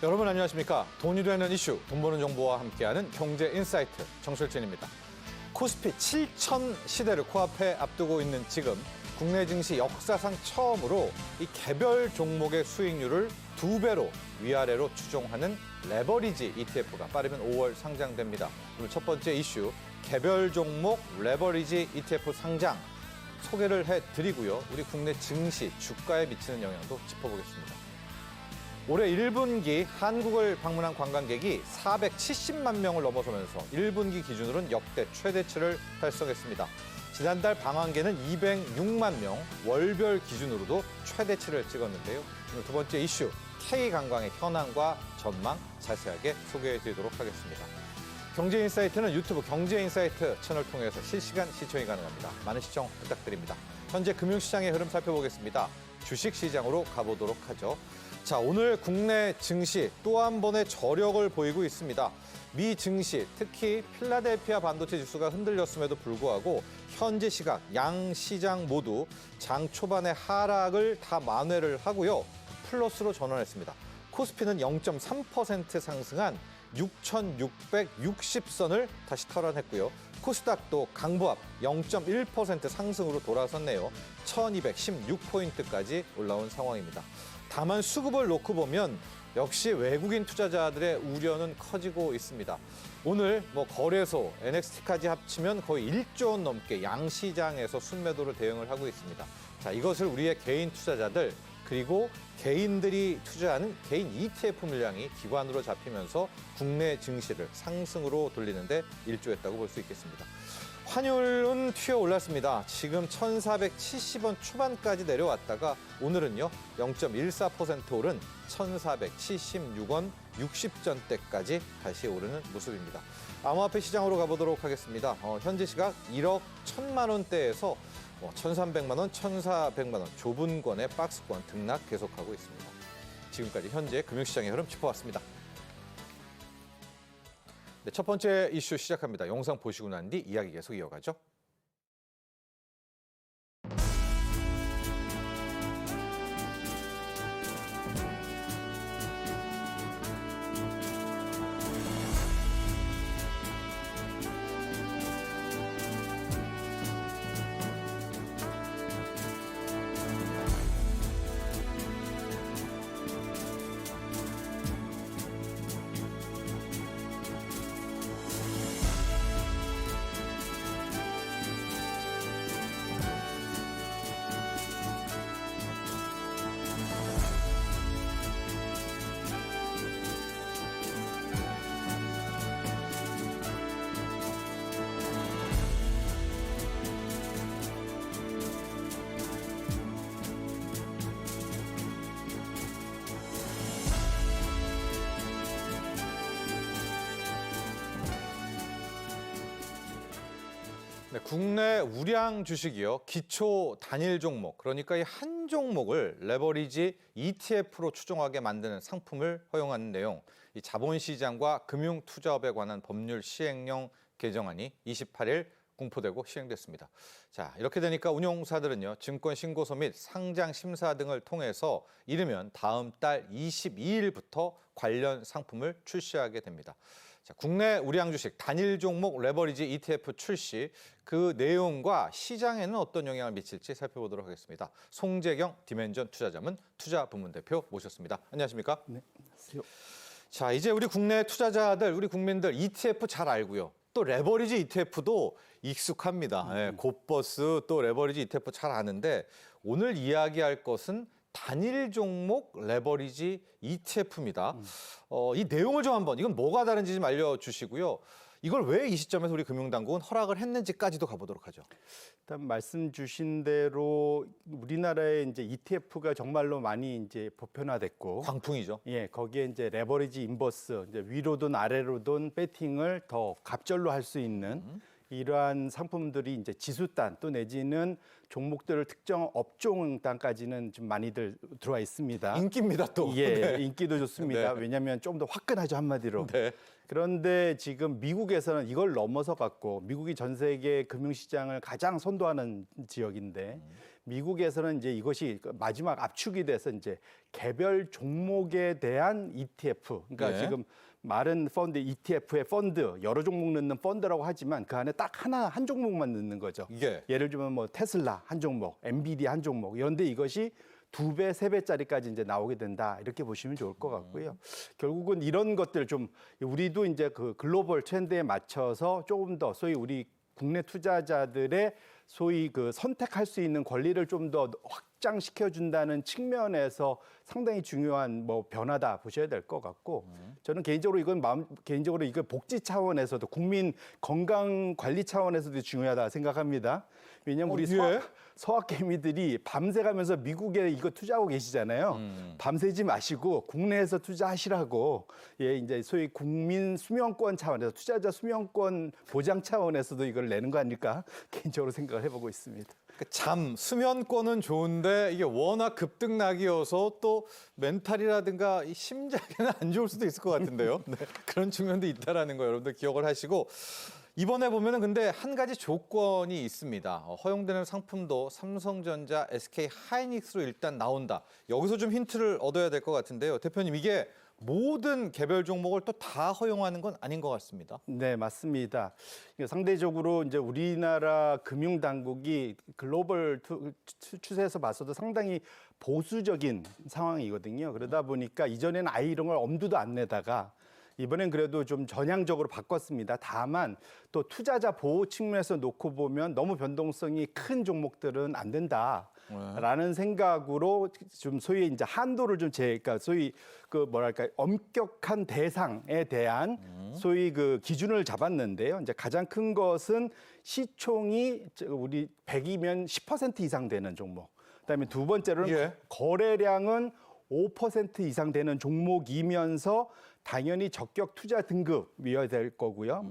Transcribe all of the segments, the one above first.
여러분 안녕하십니까? 돈이 되는 이슈, 돈 버는 정보와 함께하는 경제 인사이트 정철진입니다. 코스피 7천 시대를 코앞에 앞두고 있는 지금 국내 증시 역사상 처음으로 이 개별 종목의 수익률을 2배로 위아래로 추종하는 레버리지 ETF가 빠르면 5월 상장됩니다. 오늘 첫 번째 이슈, 개별 종목 레버리지 ETF 상장 소개를 해드리고요. 우리 국내 증시, 주가에 미치는 영향도 짚어보겠습니다. 올해 1분기 한국을 방문한 관광객이 470만 명을 넘어서면서 1분기 기준으로는 역대 최대치를 달성했습니다. 지난달 방한계는 206만 명, 월별 기준으로도 최대치를 찍었는데요. 오늘 두 번째 이슈, K관광의 현황과 전망 자세하게 소개해드리도록 하겠습니다. 경제인사이트는 유튜브 경제인사이트 채널 통해서 실시간 시청이 가능합니다. 많은 시청 부탁드립니다. 현재 금융시장의 흐름 살펴보겠습니다. 주식시장으로 가보도록 하죠. 자, 오늘 국내 증시 또 한 번의 저력을 보이고 있습니다. 미 증시, 특히 필라델피아 반도체 지수가 흔들렸음에도 불구하고 현재 시각 양 시장 모두 장 초반의 하락을 다 만회를 하고요. 플러스로 전환했습니다. 코스피는 0.3% 상승한 6,660선을 다시 탈환했고요. 코스닥도 강보합 0.1% 상승으로 돌아섰네요. 1,216포인트까지 올라온 상황입니다. 다만 수급을 놓고 보면 역시 외국인 투자자들의 우려는 커지고 있습니다. 오늘 거래소, NXT까지 합치면 거의 1조 원 넘게 양시장에서 순매도를 대응을 하고 있습니다. 자, 이것을 우리의 개인 투자자들 그리고 개인들이 투자하는 개인 ETF 물량이 기관으로 잡히면서 국내 증시를 상승으로 돌리는데 일조했다고 볼 수 있겠습니다. 환율은 튀어 올랐습니다. 지금 1,470원 초반까지 내려왔다가 오늘은요 0.14% 오른 1,476원 60전대까지 다시 오르는 모습입니다. 암호화폐 시장으로 가보도록 하겠습니다. 현재 시각 1억 1,000만 원대에서 1,300만 원, 1,400만 원 좁은 권의 박스권 등락 계속하고 있습니다. 지금까지 현재 금융시장의 흐름 짚어봤습니다. 네, 첫 번째 이슈 시작합니다. 영상 보시고 난 뒤 이야기 계속 이어가죠. 네, 국내 우량 주식이요. 기초 단일 종목, 그러니까 이 한 종목을 레버리지 ETF로 추종하게 만드는 상품을 허용하는 내용, 이 자본시장과 금융투자업에 관한 법률 시행령 개정안이 28일 공포되고 시행됐습니다. 자, 이렇게 되니까 운용사들은요, 증권신고서 및 상장 심사 등을 통해서 이르면 다음 달 22일부터 관련 상품을 출시하게 됩니다. 자, 국내 우량 주식 단일 종목 레버리지 ETF 출시, 그 내용과 시장에는 어떤 영향을 미칠지 살펴보도록 하겠습니다. 송재경 디멘전 투자자문 투자부문 대표 모셨습니다. 안녕하십니까? 네, 안녕하세요. 자, 이제 우리 국내 투자자들, 우리 국민들 ETF 잘 알고요. 또 레버리지 ETF도 익숙합니다. 예, 곧버스 또 레버리지 ETF 잘 아는데 오늘 이야기할 것은 단일 종목 레버리지 ETF입니다. 이 내용을 좀 한번, 이건 뭐가 다른지 좀 알려주시고요. 이걸 왜 이 시점에서 우리 금융당국은 허락을 했는지까지도 가보도록 하죠. 일단 말씀 주신 대로 우리나라에 이제 ETF가 정말로 많이 이제 보편화됐고, 광풍이죠. 예, 거기에 이제 레버리지 인버스, 이제 위로든 아래로든 배팅을 더 갑절로 할 수 있는 이러한 상품들이 이제 지수단 또 내지는 종목들을 특정 업종단까지는 좀 많이들 들어와 있습니다. 인기입니다, 또. 예, 네. 인기도 좋습니다. 네. 왜냐하면 좀 더 화끈하죠, 한마디로. 네. 그런데 지금 미국에서는 이걸 넘어서 갖고, 미국이 전 세계 금융시장을 가장 선도하는 지역인데 미국에서는 이제 이것이 마지막 압축이 돼서 이제 개별 종목에 대한 ETF, 그러니까 네. 지금 말은 펀드, ETF의 펀드, 여러 종목 넣는 펀드라고 하지만 그 안에 딱 한 종목만 넣는 거죠. 예. 예를 들면 뭐 테슬라 한 종목, 엔비디아 한 종목. 이런데 이것이 2배, 3배짜리까지 이제 나오게 된다. 이렇게 보시면 좋을 것 같고요. 결국은 이런 것들 좀 우리도 이제 그 글로벌 트렌드에 맞춰서 조금 더 소위 우리 국내 투자자들의 소위 그 선택할 수 있는 권리를 좀 더 확장시켜 준다는 측면에서 상당히 중요한 뭐 변화다 보셔야 될 것 같고, 저는 개인적으로 개인적으로 이거 복지 차원에서도 국민 건강 관리 차원에서도 중요하다 생각합니다. 왜냐하면 우리 예? 서학개미들이 밤새 가면서 미국에 이거 투자하고 계시잖아요. 밤새지 마시고 국내에서 투자하시라고. 예, 이제 소위 국민 수명권 차원에서 투자자 수명권 보장 차원에서도 이걸 내는 거 아닐까 개인적으로 생각을 해보고 있습니다. 수면권은 좋은데 이게 워낙 급등락이어서 또 멘탈이라든가 이 심장에는 안 좋을 수도 있을 것 같은데요. 네, 그런 측면도 있다라는 거 여러분들 기억을 하시고, 이번에 보면은 근데 한 가지 조건이 있습니다. 허용되는 상품도 삼성전자, SK 하이닉스로 일단 나온다. 여기서 좀 힌트를 얻어야 될 것 같은데요. 대표님, 이게 모든 개별 종목을 또 다 허용하는 건 아닌 것 같습니다. 네, 맞습니다. 상대적으로 이제 우리나라 금융 당국이 글로벌 추세에서 봐서도 상당히 보수적인 상황이거든요. 그러다 보니까 이전에는 아예 이런 걸 엄두도 안 내다가 이번엔 그래도 좀 전향적으로 바꿨습니다. 다만 또 투자자 보호 측면에서 놓고 보면 너무 변동성이 큰 종목들은 안 된다라는 생각으로 좀 소위 이제 한도를 좀 그러니까 소위 그 뭐랄까 엄격한 대상에 대한 소위 그 기준을 잡았는데요. 이제 가장 큰 것은 시총이 우리 100이면 10% 이상 되는 종목. 그다음에 두 번째로는 예. 거래량은 5% 이상 되는 종목이면서 당연히 적격 투자 등급이어야 될 거고요.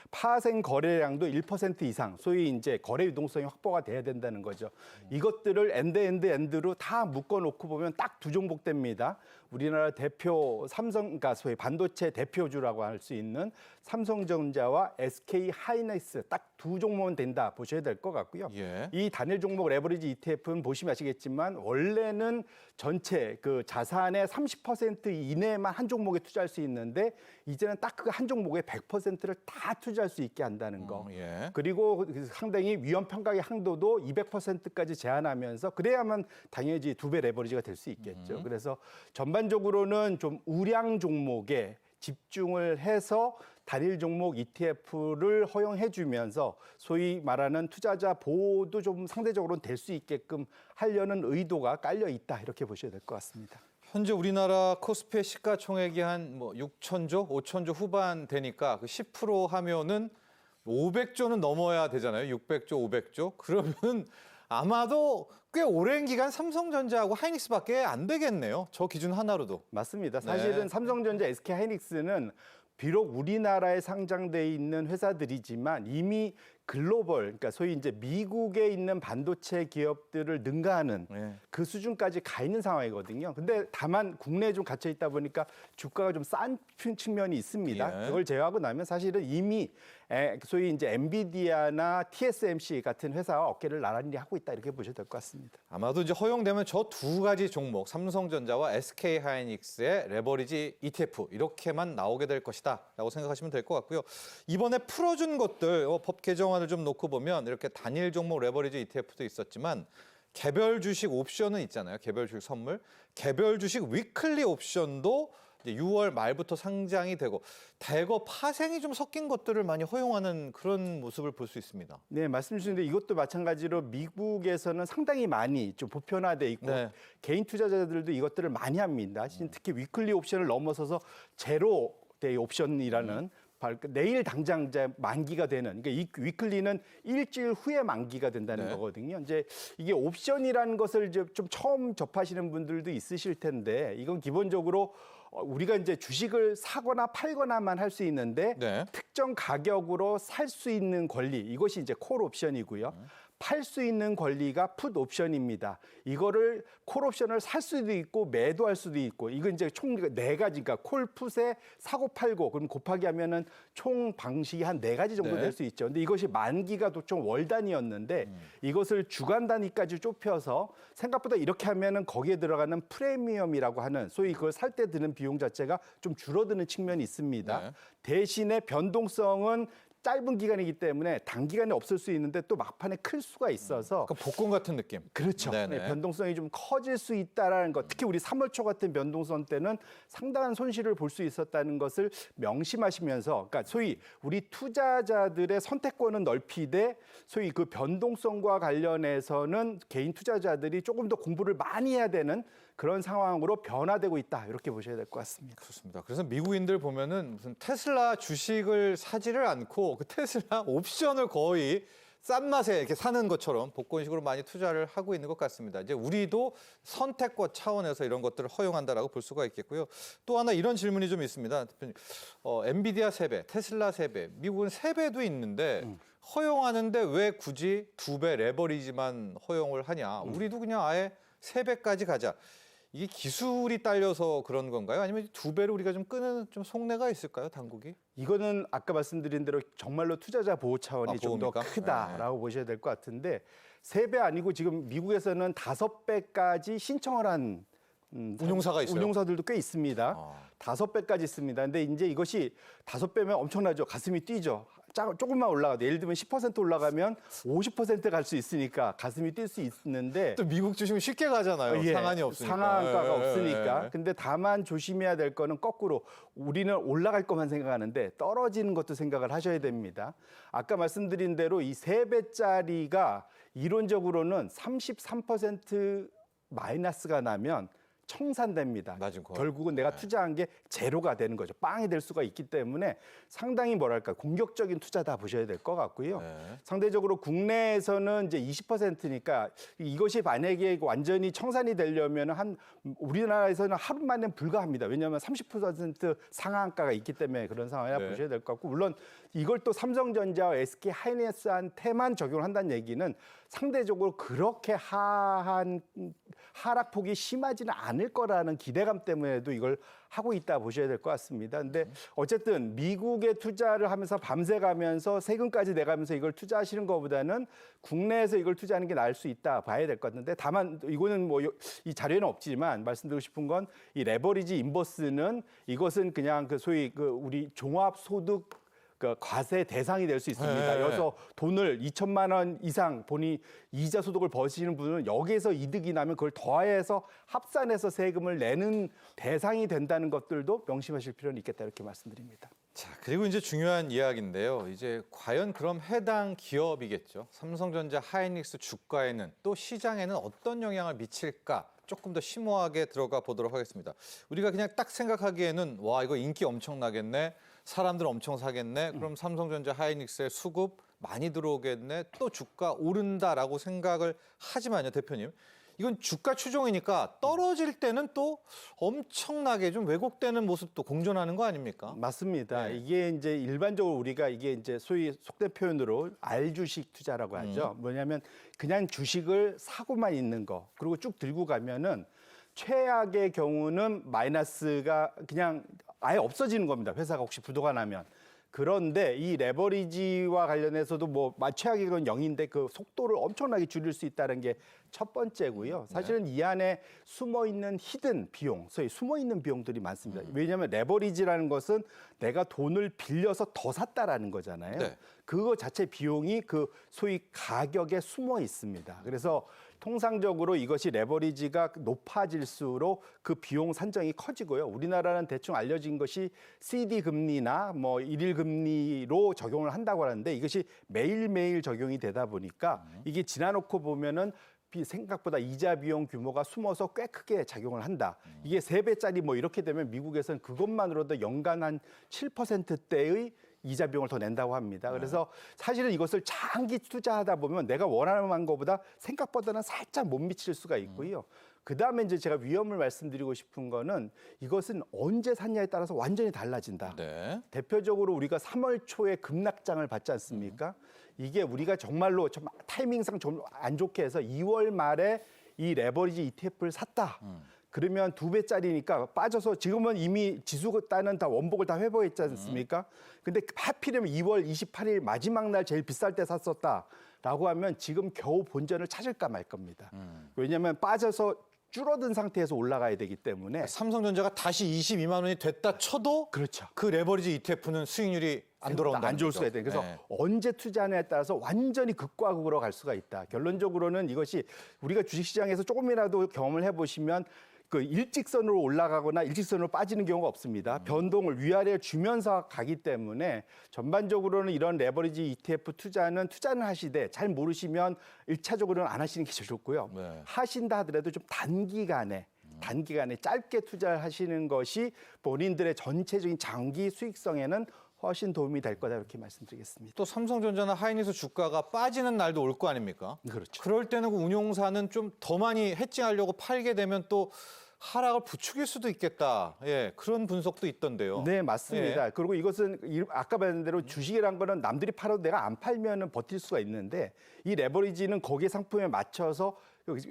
파생 거래량도 1% 이상, 소위 이제 거래 유동성이 확보가 돼야 된다는 거죠. 이것들을 엔드로 다 묶어놓고 보면 딱 두 종목 됩니다. 우리나라 대표 그러니까 소위 반도체 대표주라고 할 수 있는 삼성전자와 SK 하이닉스 딱 두 종목은 된다 보셔야 될 것 같고요. 예. 이 단일 종목 레버리지 ETF는 보시면 아시겠지만 원래는 전체 그 자산의 30% 이내만 한 종목에 투자할 수 있는데 이제는 딱 그 한 종목에 100%를 다 투자할 수 있게 한다는 거. 예. 그리고 상당히 위험 평가의 항도도 200%까지 제한하면서 그래야만 당연히 2배 레버리지가 될 수 있겠죠. 그래서 전반적으로는 좀 우량 종목에 집중을 해서 단일 종목 ETF를 허용해 주면서 소위 말하는 투자자 보호도 좀 상대적으로 될 수 있게끔 하려는 의도가 깔려 있다 이렇게 보셔야 될 것 같습니다. 현재 우리나라 코스피의 시가총액이 한 뭐 6천조, 5천조 후반 되니까 그 10% 하면은 500조는 넘어야 되잖아요. 600조, 500조. 그러면 아마도 꽤 오랜 기간 삼성전자하고 하이닉스밖에 안 되겠네요. 저 기준 하나로도. 맞습니다. 사실은 네. 삼성전자, SK 하이닉스는 비록 우리나라에 상장돼 있는 회사들이지만 이미 글로벌, 그러니까 소위 이제 미국에 있는 반도체 기업들을 능가하는 네. 그 수준까지 가 있는 상황이거든요. 근데 다만 국내에 좀 갇혀 있다 보니까 주가가 좀 싼 측면이 있습니다. 예. 그걸 제외하고 나면 사실은 이미 소위 이제 엔비디아나 TSMC 같은 회사와 어깨를 나란히 하고 있다 이렇게 보셔도 될 것 같습니다. 아마도 이제 허용되면 저 두 가지 종목, 삼성전자와 SK 하이닉스의 레버리지 ETF 이렇게만 나오게 될 것이다라고 생각하시면 될 것 같고요. 이번에 풀어준 것들 법 개정안을 좀 놓고 보면 이렇게 단일 종목 레버리지 ETF도 있었지만 개별 주식 옵션은 있잖아요. 개별 주식 선물, 개별 주식 위클리 옵션도 이제 6월 말부터 상장이 되고 대거 파생이 좀 섞인 것들을 많이 허용하는 그런 모습을 볼 수 있습니다. 네, 말씀 주셨는데 이것도 마찬가지로 미국에서는 상당히 많이 좀 보편화돼 있고 네. 개인 투자자들도 이것들을 많이 합니다. 특히 위클리 옵션을 넘어서서 제로 데이 옵션이라는 내일 당장 이제 만기가 되는, 그러니까 이 위클리는 일주일 후에 만기가 된다는 네. 거거든요. 이제 이게 옵션이라는 것을 이제 좀 처음 접하시는 분들도 있으실 텐데 이건 기본적으로 우리가 이제 주식을 사거나 팔거나만 할 수 있는데 네. 특정 가격으로 살 수 있는 권리, 이것이 이제 콜 옵션이고요. 팔 수 있는 권리가 풋 옵션입니다. 이거를 콜 옵션을 살 수도 있고 매도할 수도 있고 이건 이제 총 네 가지니까 콜 풋에 사고 팔고 그럼 곱하기 하면은 총 방식이 한 네 가지 정도 네. 될 수 있죠. 근데 이것이 만기가 좀 월 단위였는데 이것을 주간 단위까지 좁혀서 생각보다 이렇게 하면은 거기에 들어가는 프리미엄이라고 하는 소위 그걸 살 때 드는 비용 자체가 좀 줄어드는 측면이 있습니다. 네. 대신에 변동성은 짧은 기간이기 때문에 단기간에 없을 수 있는데 또 막판에 클 수가 있어서 그 복권 같은 느낌. 그렇죠. 네네. 네, 변동성이 좀 커질 수 있다라는 것. 특히 우리 3월 초 같은 변동성 때는 상당한 손실을 볼 수 있었다는 것을 명심하시면서, 그러니까 소위 우리 투자자들의 선택권은 넓히되 소위 그 변동성과 관련해서는 개인 투자자들이 조금 더 공부를 많이 해야 되는 그런 상황으로 변화되고 있다. 이렇게 보셔야 될 것 같습니다. 그렇습니다. 그래서 미국인들 보면은 무슨 테슬라 주식을 사지를 않고 그 테슬라 옵션을 거의 싼 맛에 이렇게 사는 것처럼 복권식으로 많이 투자를 하고 있는 것 같습니다. 이제 우리도 선택권 차원에서 이런 것들을 허용한다라고 볼 수가 있겠고요. 또 하나 이런 질문이 좀 있습니다. 대표님, 엔비디아 3배, 테슬라 3배, 미국은 3배도 있는데 허용하는데 왜 굳이 2배 레버리지만 허용을 하냐? 우리도 그냥 아예 3배까지 가자. 이게 기술이 딸려서 그런 건가요? 아니면 2배를 우리가 좀 끄는 좀 속내가 있을까요, 당국이? 이거는 아까 말씀드린 대로 정말로 투자자 보호 차원이 좀 더 보호입니까? 크다라고 보셔야 될 것 같은데 3배 아니고 지금 미국에서는 5배까지 신청을 한 운용사가 있어요? 운용사들도 꽤 있습니다. 아. 5배까지 있습니다. 근데 이제 이것이 5배면 엄청나죠. 가슴이 뛰죠. 조금만 올라가도 예를 들면 10% 올라가면 50% 갈 수 있으니까 가슴이 뛸 수 있는데 또 미국 주식은 쉽게 가잖아요. 예, 상한이 없으니까. 상한가가 예, 없으니까. 예. 근데 다만 조심해야 될 거는 거꾸로 우리는 올라갈 것만 생각하는데 떨어지는 것도 생각을 하셔야 됩니다. 아까 말씀드린 대로 이 3배짜리가 이론적으로는 33% 마이너스가 나면 청산됩니다. 맞은 거. 결국은 내가 투자한 게 제로가 되는 거죠. 빵이 될 수가 있기 때문에 상당히 뭐랄까 공격적인 투자다 보셔야 될 것 같고요. 네. 상대적으로 국내에서는 이제 20%니까 이것이 만약에 완전히 청산이 되려면 한 우리나라에서는 하루 만에 불가합니다. 왜냐하면 30% 상한가가 있기 때문에 그런 상황이라 네. 보셔야 될 것 같고 물론 이걸 또 삼성전자와 SK 하이닉스한테만 적용을 한다는 얘기는 상대적으로 그렇게 하락폭이 심하지는 않을 거라는 기대감 때문에도 이걸 하고 있다 보셔야 될 것 같습니다. 근데 어쨌든 미국에 투자를 하면서 밤새 가면서 세금까지 내가면서 이걸 투자하시는 것보다는 국내에서 이걸 투자하는 게 나을 수 있다 봐야 될 것 같은데 다만 이거는 뭐 이 자료에는 없지만 말씀드리고 싶은 건 이 레버리지 인버스는 이것은 그냥 그 소위 그 우리 종합소득 그 과세 대상이 될 수 있습니다. 네. 여기서 돈을 2천만 원 이상 본인 이자 소득을 버시는 분은 여기에서 이득이 나면 그걸 더해서 합산해서 세금을 내는 대상이 된다는 것들도 명심하실 필요는 있겠다 이렇게 말씀드립니다. 자, 그리고 이제 중요한 이야기인데요. 이제 과연 그럼 해당 기업이겠죠. 삼성전자, 하이닉스 주가에는 또 시장에는 어떤 영향을 미칠까? 조금 더 심오하게 들어가 보도록 하겠습니다. 우리가 그냥 딱 생각하기에는 와, 이거 인기 엄청나겠네. 사람들 엄청 사겠네. 그럼 삼성전자, 하이닉스의 수급 많이 들어오겠네. 또 주가 오른다라고 생각을 하지만요, 대표님. 이건 주가 추종이니까 떨어질 때는 또 엄청나게 좀 왜곡되는 모습도 공존하는 거 아닙니까? 맞습니다. 네. 이게 이제 일반적으로 우리가 이게 이제 소위 속된 표현으로 알주식 투자라고 하죠. 뭐냐면 그냥 주식을 사고만 있는 거 그리고 쭉 들고 가면은 최악의 경우는 마이너스가 그냥 아예 없어지는 겁니다. 회사가 혹시 부도가 나면. 그런데 이 레버리지와 관련해서도 뭐 최악의 건 0인데 그 속도를 엄청나게 줄일 수 있다는 게 첫 번째고요. 사실은 이 안에 숨어 있는 히든 비용, 소위 숨어 있는 비용들이 많습니다. 왜냐하면 레버리지라는 것은 내가 돈을 빌려서 더 샀다라는 거잖아요. 네. 그거 자체 비용이 그 소위 가격에 숨어 있습니다. 그래서 통상적으로 이것이 레버리지가 높아질수록 그 비용 산정이 커지고요. 우리나라는 대충 알려진 것이 CD 금리나 뭐 일일 금리로 적용을 한다고 하는데 이것이 매일매일 적용이 되다 보니까 이게 지나놓고 보면은 생각보다 이자 비용 규모가 숨어서 꽤 크게 작용을 한다. 이게 3배짜리 뭐 이렇게 되면 미국에서는 그것만으로도 연간 한 7%대의 이자 비용을 더 낸다고 합니다. 그래서 사실은 이것을 장기 투자하다 보면 내가 원하는 것보다 생각보다는 살짝 못 미칠 수가 있고요. 그다음에 이제 제가 위험을 말씀드리고 싶은 거는 이것은 언제 샀냐에 따라서 완전히 달라진다. 네. 대표적으로 우리가 3월 초에 급락장을 받지 않습니까? 이게 우리가 정말로 좀 타이밍상 좀 안 좋게 해서 2월 말에 이 레버리지 ETF를 샀다. 그러면 2배짜리니까 빠져서 지금은 이미 지수단은 다 원복을 다 회복했지 않습니까? 근데 하필이면 2월 28일 마지막 날 제일 비쌀 때 샀었다라고 하면 지금 겨우 본전을 찾을까 말 겁니다. 왜냐하면 빠져서 줄어든 상태에서 올라가야 되기 때문에 삼성전자가 다시 22만 원이 됐다 쳐도 그렇죠. 그 레버리지 ETF는 수익률이 안 돌아온다. 안 좋을 수가 있다. 그래서 언제 투자하냐에 따라서 완전히 극과 극으로 갈 수가 있다. 결론적으로는 이것이 우리가 주식시장에서 조금이라도 경험을 해보시면 그 일직선으로 올라가거나 일직선으로 빠지는 경우가 없습니다. 변동을 위아래 주면서 가기 때문에 전반적으로는 이런 레버리지 ETF 투자는 하시되 잘 모르시면 1차적으로는 안 하시는 게 제일 좋고요. 네. 하신다 하더라도 좀 단기간에 짧게 투자를 하시는 것이 본인들의 전체적인 장기 수익성에는 훨씬 도움이 될 거다 이렇게 말씀드리겠습니다. 또 삼성전자나 하이닉스 주가가 빠지는 날도 올 거 아닙니까? 그렇죠. 그럴 때는 그 운용사는 좀 더 많이 해칭하려고 팔게 되면 또 하락을 부추길 수도 있겠다. 예, 그런 분석도 있던데요. 네, 맞습니다. 그리고 이것은 아까 말한 대로 주식이란 거는 남들이 팔아도 내가 안 팔면은 버틸 수가 있는데 이 레버리지는 거기에 상품에 맞춰서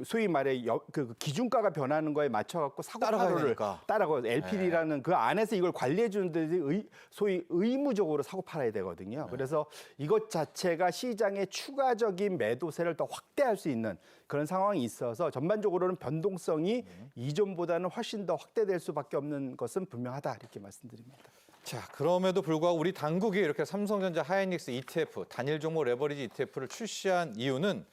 소위 말해 그 기준가가 변하는 거에 맞춰 갖고 사고 따라가야 파로를 되니까. 따라가고 LPD라는 그 안에서 이걸 관리해 주는 데들이 소위 의무적으로 사고 팔아야 되거든요. 그래서 이것 자체가 시장의 추가적인 매도세를 더 확대할 수 있는 그런 상황이 있어서 전반적으로는 변동성이 이전보다는 훨씬 더 확대될 수밖에 없는 것은 분명하다 이렇게 말씀드립니다. 자, 그럼에도 불구하고 우리 당국이 이렇게 삼성전자 하이닉스 ETF, 단일 종목 레버리지 ETF를 출시한 이유는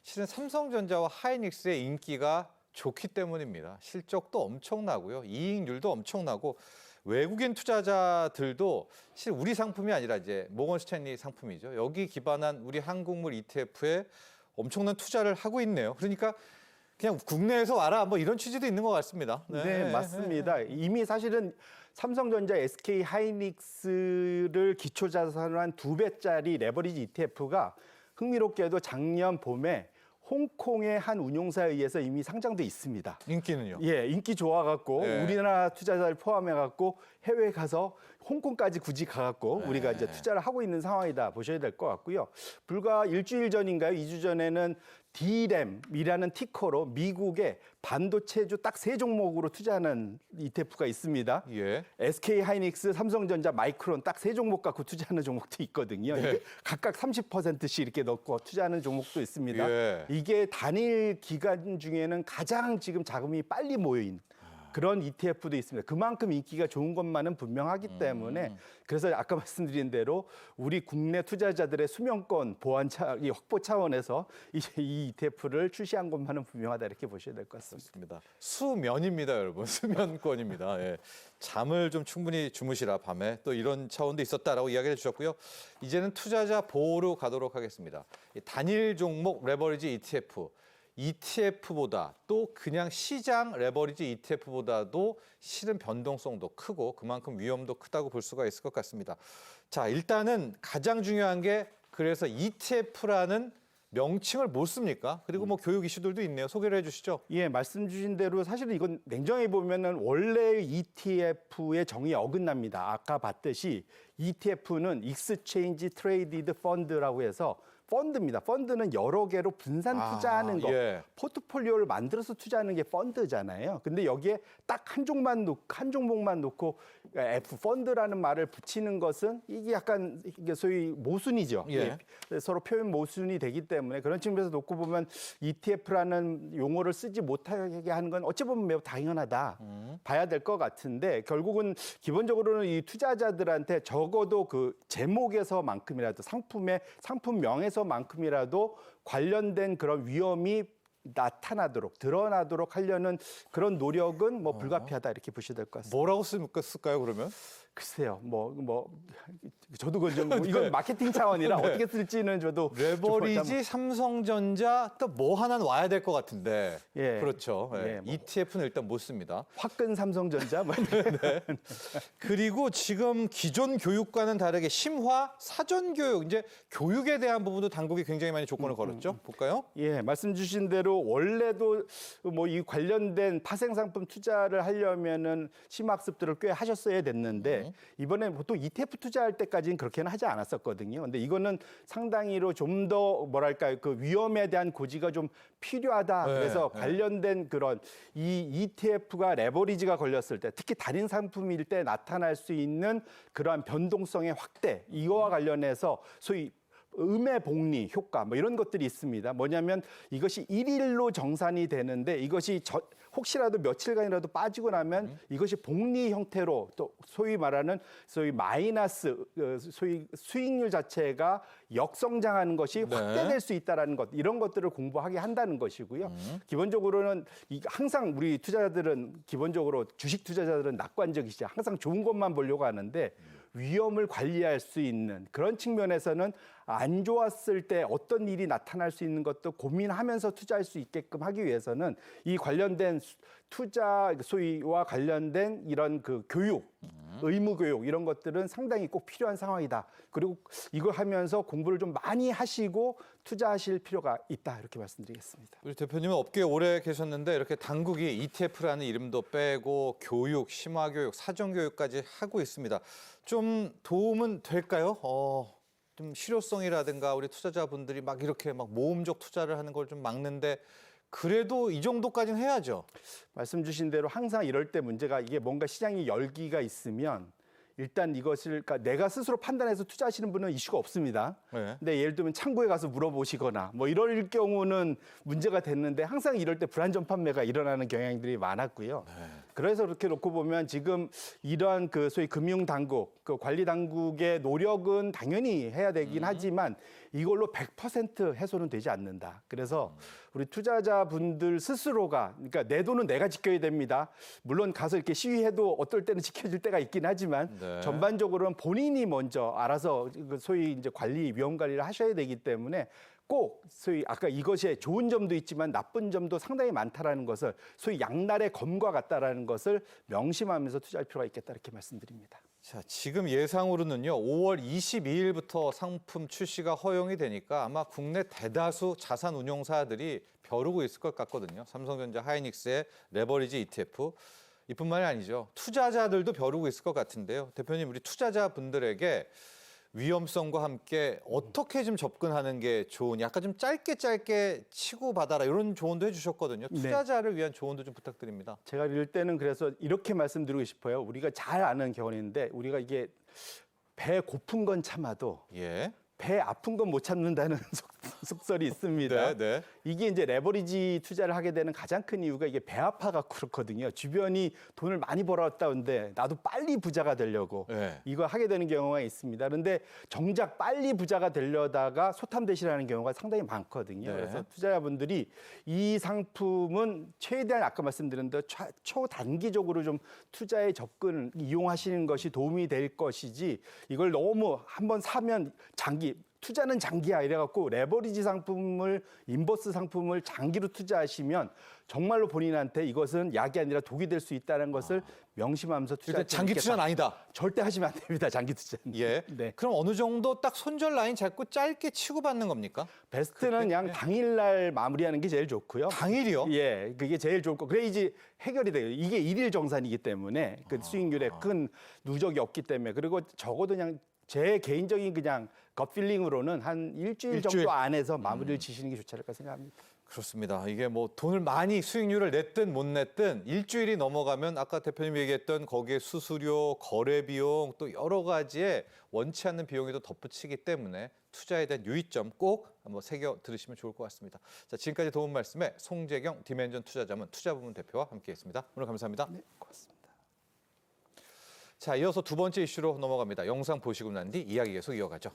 실은 삼성전자와 하이닉스의 인기가 좋기 때문입니다. 실적도 엄청나고요. 이익률도 엄청나고 외국인 투자자들도 실은 우리 상품이 아니라 이제 모건 스탠리 상품이죠. 여기 기반한 우리 한국물 ETF에 엄청난 투자를 하고 있네요. 그러니까 그냥 국내에서 와라 뭐 이런 취지도 있는 것 같습니다. 네, 맞습니다. 이미 사실은 삼성전자, SK 하이닉스를 기초자산으로 한 2배짜리 레버리지 ETF가 흥미롭게도 작년 봄에 홍콩의 한 운용사에 의해서 이미 상장돼 있습니다. 인기는요? 예, 인기 좋아갖고 네. 우리나라 투자자를 포함해갖고 해외에 가서 홍콩까지 굳이 가갖고 우리가 이제 투자를 하고 있는 상황이다 보셔야 될 것 같고요. 불과 일주일 전인가요? 2주 전에는 D램이라는 티커로 미국의 반도체주 딱 3종목으로 투자하는 ETF가 있습니다. 예. SK 하이닉스, 삼성전자, 마이크론 딱 3종목 갖고 투자하는 종목도 있거든요. 이게 각각 30%씩 이렇게 넣고 투자하는 종목도 있습니다. 예. 이게 단일 기간 중에는 가장 지금 자금이 빨리 모인 그런 ETF도 있습니다. 그만큼 인기가 좋은 것만은 분명하기 때문에 그래서 아까 말씀드린 대로 우리 국내 투자자들의 수명권 보완 확보 차원에서 이 ETF를 출시한 것만은 분명하다 이렇게 보셔야 될 것 같습니다. 맞습니다. 수면입니다, 여러분. 수면권입니다. 예. 잠을 좀 충분히 주무시라 밤에 또 이런 차원도 있었다라고 이야기를 해주셨고요. 이제는 투자자 보호로 가도록 하겠습니다. 이 단일 종목 레버리지 ETF보다 또 그냥 시장 레버리지 ETF보다도 실은 변동성도 크고 그만큼 위험도 크다고 볼 수가 있을 것 같습니다. 자, 일단은 가장 중요한 게 그래서 ETF라는 명칭을 못 씁니까? 그리고 뭐 교육 이슈들도 있네요. 소개를 해주시죠. 예, 말씀 주신 대로 사실은 이건 냉정히 보면은 원래 ETF의 정의에 어긋납니다. 아까 봤듯이 ETF는 Exchange Traded Fund라고 해서 펀드입니다. 펀드는 여러 개로 분산 투자하는 거, 예. 포트폴리오를 만들어서 투자하는 게 펀드잖아요. 근데 여기에 딱 한 종목만 놓고 F 펀드라는 말을 붙이는 것은 이게 약간 이게 소위 모순이죠. 예. 서로 표현 모순이 되기 때문에 그런 측면에서 놓고 보면 ETF라는 용어를 쓰지 못하게 하는 건 어찌 보면 매우 당연하다 봐야 될 것 같은데 결국은 기본적으로는 이 투자자들한테 적어도 그 제목에서만큼이라도 상품명에서만큼이라도 관련된 그런 위험이 나타나도록 드러나도록 하려는 그런 노력은 뭐 불가피하다 이렇게 보셔야 될 것 같습니다. 뭐라고 쓸까요, 그러면? 글쎄요, 저도 이건 마케팅 차원이라 어떻게 쓸지는 저도 레버리지 삼성전자 또 뭐 하나는 와야 될 것 같은데. 예. 그렇죠. 예. 예, 뭐. ETF는 일단 못 씁니다. 화끈 삼성전자 그리고 지금 기존 교육과는 다르게 심화 사전 교육 이제 교육에 대한 부분도 당국이 굉장히 많이 조건을 걸었죠. 볼까요? 예, 말씀 주신 대로 말씀대로 원래도 뭐 이 관련된 파생 상품 투자를 하려면은 심학습들을 꽤 하셨어야 됐는데 이번에 보통 ETF 투자할 때까지는 그렇게는 하지 않았었거든요. 근데 이거는 상당히로 좀 더 뭐랄까요, 그 위험에 대한 고지가 좀 필요하다. 네, 그래서 네. 관련된 그런 이 ETF가 레버리지가 걸렸을 때, 특히 다른 상품일 때 나타날 수 있는 그러한 변동성의 확대, 이거와 관련해서 소위 음의 복리 효과 뭐 이런 것들이 있습니다. 뭐냐면 이것이 일일로 정산이 되는데 이것이 혹시라도 며칠간이라도 빠지고 나면 이것이 복리 형태로 또 소위 말하는 소위 마이너스 소위 수익률 자체가 역성장하는 것이 네. 확대될 수 있다라는 것, 이런 것들을 공부하게 한다는 것이고요. 기본적으로는 항상 우리 투자자들은 기본적으로 주식 투자자들은 낙관적이시죠. 항상 좋은 것만 보려고 하는데 위험을 관리할 수 있는 그런 측면에서는 안 좋았을 때 어떤 일이 나타날 수 있는 것도 고민하면서 투자할 수 있게끔 하기 위해서는 이 관련된 투자 소위와 관련된 이런 그 교육, 의무 교육 이런 것들은 상당히 꼭 필요한 상황이다. 그리고 이걸 하면서 공부를 좀 많이 하시고 투자하실 필요가 있다. 이렇게 말씀드리겠습니다. 우리 대표님은 업계에 오래 계셨는데 이렇게 당국이 ETF라는 이름도 빼고 교육, 심화교육, 사전교육까지 하고 있습니다. 좀 도움은 될까요? 좀 실효성이라든가 우리 투자자분들이 막 이렇게 막 모험적 투자를 하는 걸 좀 막는데 그래도 이 정도까지는 해야죠. 말씀 주신 대로 항상 이럴 때 문제가 이게 뭔가 시장이 열기가 있으면 일단 이것을 그러니까 내가 스스로 판단해서 투자하시는 분은 이슈가 없습니다. 네. 근데 예를 들면 창구에 가서 물어보시거나 뭐 이럴 경우는 문제가 됐는데 항상 이럴 때 불안전 판매가 일어나는 경향들이 많았고요. 그래서 그렇게 놓고 보면 지금 이러한 그 소위 금융 당국, 그 관리 당국의 노력은 당연히 해야 되긴 하지만 이걸로 100% 해소는 되지 않는다. 그래서 우리 투자자분들 스스로가 그러니까 내 돈은 내가 지켜야 됩니다. 물론 가서 이렇게 시위해도 어떨 때는 지켜줄 때가 있긴 하지만 네. 전반적으로는 본인이 먼저 알아서 그 소위 이제 위험 관리를 하셔야 되기 때문에 꼭 소위 아까 이것에 좋은 점도 있지만 나쁜 점도 상당히 많다라는 것을 소위 양날의 검과 같다라는 것을 명심하면서 투자할 필요가 있겠다 이렇게 말씀드립니다. 자, 지금 예상으로는요, 5월 22일부터 상품 출시가 허용이 되니까 아마 국내 대다수 자산 운용사들이 벼르고 있을 것 같거든요. 삼성전자, 하이닉스의 레버리지 ETF. 이뿐만이 아니죠. 투자자들도 벼르고 있을 것 같은데요. 대표님, 우리 투자자분들에게 위험성과 함께 어떻게 좀 접근하는 게 좋으냐. 아까 좀 짧게 치고받아라 이런 조언도 해주셨거든요. 투자자를 위한 조언도 좀 부탁드립니다. 제가 이럴 때는 그래서 이렇게 말씀드리고 싶어요. 우리가 잘 아는 경험인데 우리가 이게 배 고픈 건 참아도 예. 배 아픈 건 못 참는다는 속설이 있습니다. 네, 네. 이게 이제 레버리지 투자를 하게 되는 가장 큰 이유가 이게 배 아파가 그렇거든요. 주변이 돈을 많이 벌었다는데 나도 빨리 부자가 되려고 네. 이거 하게 되는 경우가 있습니다. 그런데 정작 빨리 부자가 되려다가 소탐대실하는 경우가 상당히 많거든요. 네. 그래서 투자자분들이 이 상품은 최대한 아까 말씀드린 대로 초단기적으로 좀 투자에 접근 이용하시는 것이 도움이 될 것이지 이걸 너무 한번 사면 투자는 장기야 이래갖고 레버리지 상품을 인버스 상품을 장기로 투자하시면 정말로 본인한테 이것은 약이 아니라 독이 될 수 있다는 것을 명심하면서 투자할 그러니까 장기 투자는 아니다. 절대 하시면 안 됩니다. 장기 투자는. 예. 네. 그럼 어느 정도 딱 손절 라인 잡고 짧게 치고받는 겁니까? 베스트는 그냥 당일날 마무리하는 게 제일 좋고요. 당일이요? 예, 그게 제일 좋을 거. 그래야지 해결이 돼요. 이게 일일 정산이기 때문에 그 수익률에 큰 누적이 없기 때문에 그리고 적어도 그냥 제 개인적인 그냥 겉필링으로는 한 일주일 정도 안에서 마무리를 지시는 게 좋지 않을까 생각합니다. 그렇습니다. 이게 뭐 돈을 많이 수익률을 냈든 못 냈든 일주일이 넘어가면 아까 대표님이 얘기했던 거기에 수수료, 거래 비용 또 여러 가지의 원치 않는 비용이 또 덧붙이기 때문에 투자에 대한 유의점 꼭 한번 새겨 들으시면 좋을 것 같습니다. 자, 지금까지 도움 말씀에 송재경 디멘전 투자자문 투자부문 대표와 함께했습니다. 오늘 감사합니다. 네, 고맙습니다. 자, 이어서 두 번째 이슈로 넘어갑니다. 영상 보시고 난 뒤 이야기 계속 이어가죠.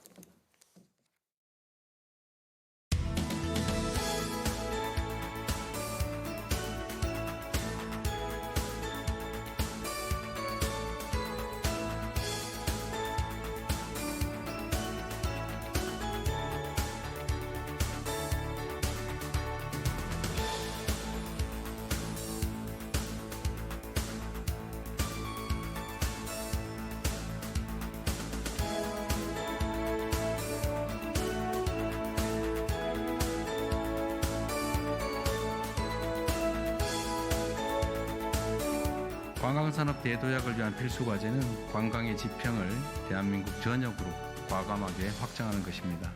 관광산업 대도약을 위한 필수 과제는 관광의 지평을 대한민국 전역으로 과감하게 확장하는 것입니다.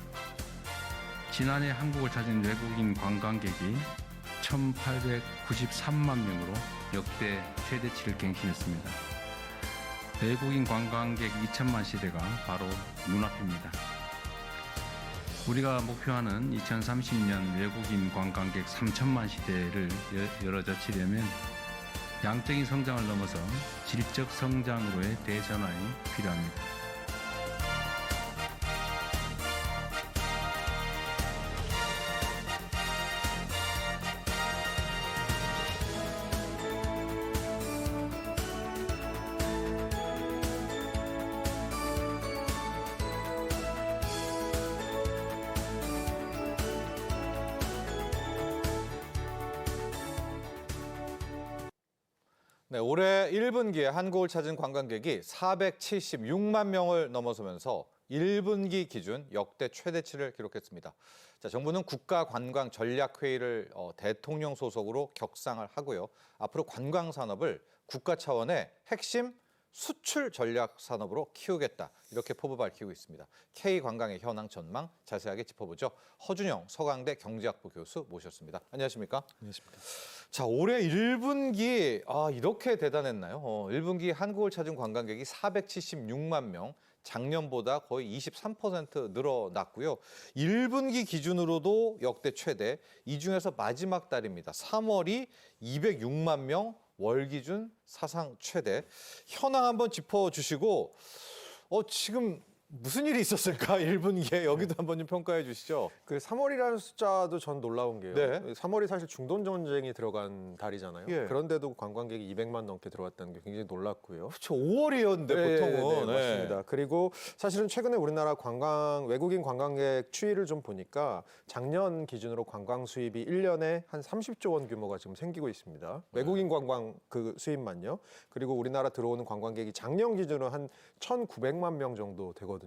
지난해 한국을 찾은 외국인 관광객이 1,893만 명으로 역대 최대치를 갱신했습니다. 외국인 관광객 2천만 시대가 바로 눈앞입니다. 우리가 목표하는 2030년 외국인 관광객 3천만 시대를 열어젖히려면 양적인 성장을 넘어서 질적 성장으로의 대전환이 필요합니다. 네, 올해 1분기에 한국을 찾은 관광객이 476만 명을 넘어서면서 1분기 기준 역대 최대치를 기록했습니다. 자, 정부는 국가관광전략회의를 대통령 소속으로 격상을 하고요. 앞으로 관광 산업을 국가 차원의 핵심 수출 전략 산업으로 키우겠다. 이렇게 포부 밝히고 있습니다. K관광의 현황 전망 자세하게 짚어보죠. 허준영 서강대 경제학부 교수 모셨습니다. 안녕하십니까? 안녕하십니까. 자, 올해 1분기 이렇게 대단했나요? 1분기 한국을 찾은 관광객이 476만 명, 작년보다 거의 23% 늘어났고요. 1분기 기준으로도 역대 최대, 이 중에서 마지막 달입니다. 3월이 206만 명, 월 기준 사상 최대. 현황 한번 짚어주시고 지금 무슨 일이 있었을까? 1분기에 여기도 한번 좀 평가해 주시죠. 그 3월이라는 숫자도 전 놀라운 게요. 네. 3월이 사실 중동 전쟁이 들어간 달이잖아요. 예. 그런데도 관광객이 200만 넘게 들어왔다는 게 굉장히 놀랐고요. 그렇죠. 5월이었는데 보통은. 네, 맞습니다. 그리고 사실은 최근에 우리나라 외국인 관광객 추이를 좀 보니까 작년 기준으로 관광 수입이 1년에 한 30조 원 규모가 지금 생기고 있습니다. 외국인 관광 그 수입만요. 그리고 우리나라 들어오는 관광객이 작년 기준으로 한 1,900만 명 정도 되거든요.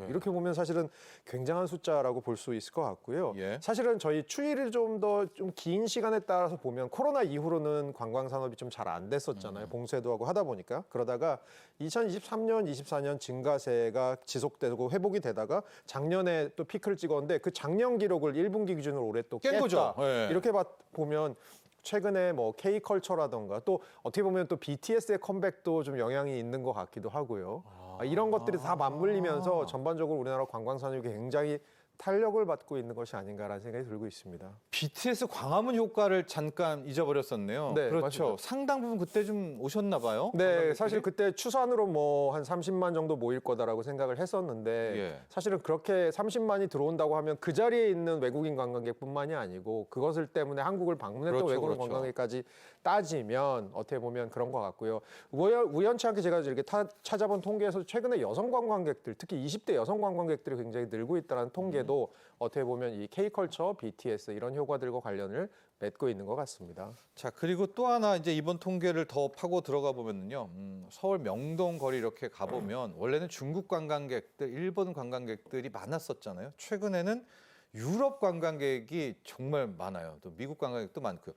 이렇게 보면 사실은 굉장한 숫자라고 볼 수 있을 것 같고요. 예. 사실은 저희 추이를 좀 더 좀 긴 시간에 따라서 보면 코로나 이후로는 관광 산업이 좀 잘 안 됐었잖아요. 봉쇄도 하고 하다 보니까. 그러다가 2023년, 24년 증가세가 지속되고 회복이 되다가 작년에 또 피크를 찍었는데 그 작년 기록을 1분기 기준으로 올해 또 깬 깼다. 거죠. 예. 이렇게 보면 최근에 뭐 K컬처라던가 또 어떻게 보면 또 BTS의 컴백도 좀 영향이 있는 것 같기도 하고요. 이런 것들이 다 맞물리면서 전반적으로 우리나라 관광 산업이 굉장히 탄력을 받고 있는 것이 아닌가라는 생각이 들고 있습니다. BTS 광화문 효과를 잠깐 잊어버렸었네요. 네, 그렇죠. 맞습니다. 상당 부분 그때 좀 오셨나 봐요. 네, 관광객들이? 사실 그때 추산으로 뭐 한 30만 정도 모일 거다라고 생각을 했었는데 예. 사실은 그렇게 30만이 들어온다고 하면 그 자리에 있는 외국인 관광객뿐만이 아니고 그것을 때문에 한국을 방문했던 그렇죠, 외국인 그렇죠. 관광객까지 따지면 어떻게 보면 그런 것 같고요. 우연치 않게 제가 이렇게 찾아본 통계에서 최근에 여성 관광객들, 특히 20대 여성 관광객들이 굉장히 늘고 있다는 통계도 어떻게 보면 이 K컬처, BTS 이런 효과들과 관련을 맺고 있는 것 같습니다. 자, 그리고 또 하나 이제 이번 통계를 더 파고 들어가 보면요. 서울 명동 거리 이렇게 가보면 원래는 중국 관광객들, 일본 관광객들이 많았었잖아요. 최근에는 유럽 관광객이 정말 많아요. 또 미국 관광객도 많고요.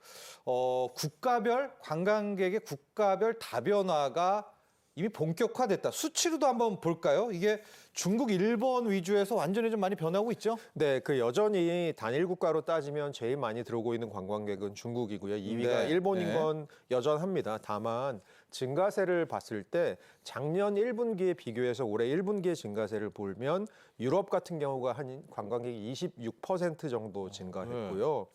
관광객의 국가별 다변화가 이미 본격화됐다. 수치로도 한번 볼까요? 이게 중국, 일본 위주에서 완전히 좀 많이 변하고 있죠? 네, 그 여전히 단일 국가로 따지면 제일 많이 들어오고 있는 관광객은 중국이고요. 2위가 네, 일본인 네. 건 여전합니다. 다만 증가세를 봤을 때 작년 1분기에 비교해서 올해 1분기의 증가세를 보면 유럽 같은 경우가 한 관광객이 26% 정도 증가했고요.